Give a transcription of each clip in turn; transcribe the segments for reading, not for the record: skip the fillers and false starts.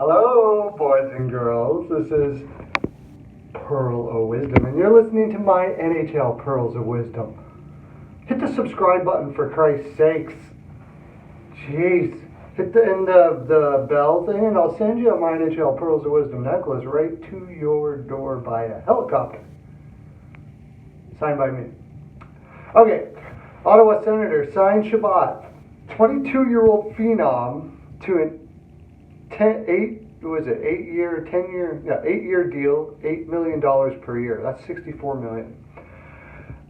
Hello, boys and girls. This is Pearl of Wisdom, and you're listening to my NHL Pearls of Wisdom. Hit the subscribe button for Christ's sakes. Jeez. Hit the bell thing, and I'll send you my NHL Pearls of Wisdom necklace right to your door by a helicopter. Signed by me. Okay. Ottawa Senator signed Chabot, 22-year-old phenom, to an 8-year deal, $8 million per year. That's $64 million.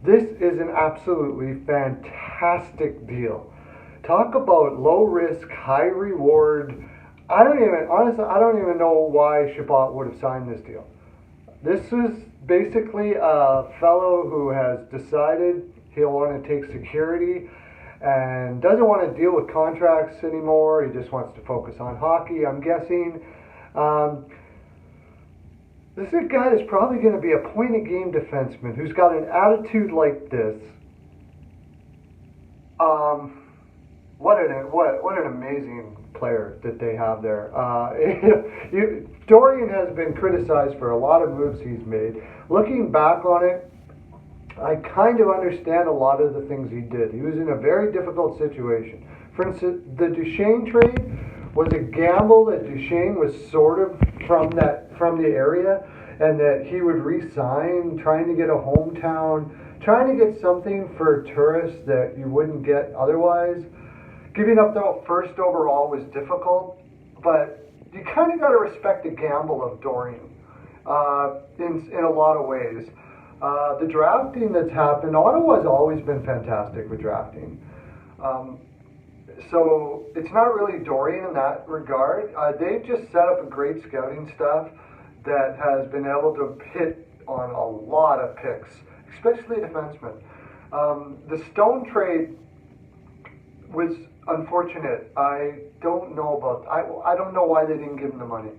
This is an absolutely fantastic deal. Talk about low risk, high reward. I don't even know why Chabot would have signed this deal. This is basically a fellow who has decided he'll want to take security and doesn't want to deal with contracts anymore. He just wants to focus on hockey, I'm guessing. This is a guy that's probably going to be a point-a-game defenseman who's got an attitude like this. What an amazing player that they have there. Dorion has been criticized for a lot of moves he's made. Looking back on it, I kind of understand a lot of the things he did. He was in a very difficult situation. For instance, the Duchesne trade was a gamble that Duchesne was sort of from the area, and that he would re-sign, trying to get a hometown, trying to get something for tourists that you wouldn't get otherwise. Giving up the first overall was difficult, but you kind of got to respect the gamble of Dorion in a lot of ways. The drafting that's happened, Ottawa's always been fantastic with drafting. So it's not really Dorion in that regard. They've just set up a great scouting staff that has been able to hit on a lot of picks, especially defensemen. The Stone trade was unfortunate. I don't know why they didn't give him the money.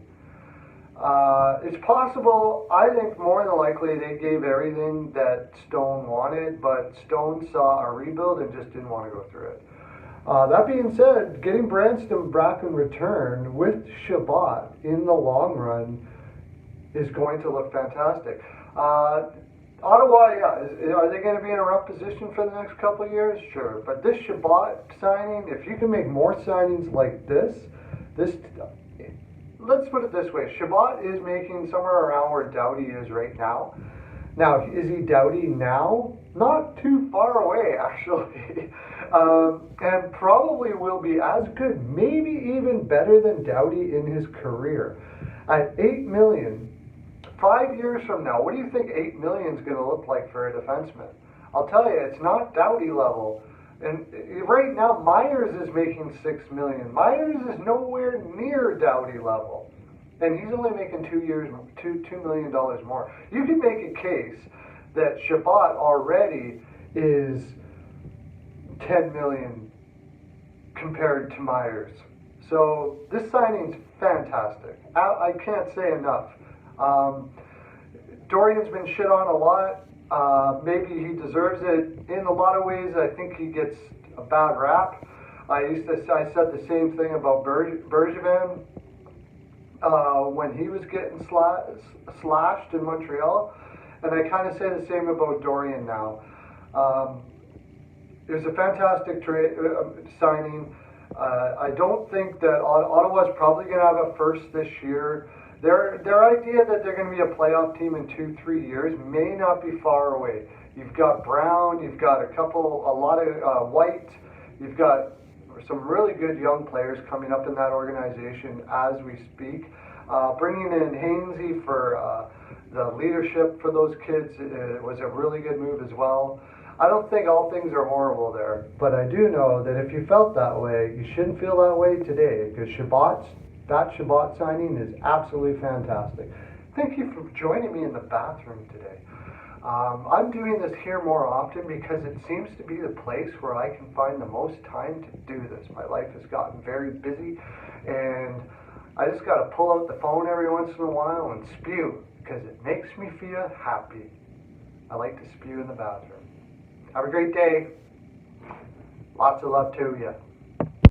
It's possible. I think more than likely they gave everything that Stone wanted, but Stone saw a rebuild and just didn't want to go through it. That being said, getting Branston back in return with Chabot in the long run is going to look fantastic. Ottawa, are they going to be in a rough position for the next couple of years? Sure. But this Chabot signing, if you can make more signings like this, let's put it this way. Chabot is making somewhere around where Doughty is right now. Now, is he Doughty now? Not too far away, actually. And probably will be as good, maybe even better than Doughty in his career. At $8 million, 5 years from now, what do you think $8 million is going to look like for a defenseman? I'll tell you, it's not Doughty level. And right now, Myers is making $6 million. Myers is nowhere near Doughty level, and he's only making $2 million more. You can make a case that Chabot already is $10 million compared to Myers. So this signing's fantastic. I can't say enough. Dorion's been shit on a lot. Maybe he deserves it. In a lot of ways, I think he gets a bad rap. I said the same thing about Bergevin when he was getting slashed in Montreal, and I kind of say the same about Dorion now. It was a fantastic signing. I don't think that Ottawa's probably going to have a first this year. Their idea that they're going to be a playoff team in 2-3 years may not be far away. You've got Brown, you've got a lot of White, you've got some really good young players coming up in that organization as we speak. Bringing in Hainsey for the leadership for those kids was a really good move as well. I don't think all things are horrible there, but I do know that if you felt that way, you shouldn't feel that way today, because that Chabot signing is absolutely fantastic. Thank you for joining me in the bathroom today. I'm doing this here more often because it seems to be the place where I can find the most time to do this. My life has gotten very busy, and I just got to pull out the phone every once in a while and spew, because it makes me feel happy. I like to spew in the bathroom. Have a great day. Lots of love to you.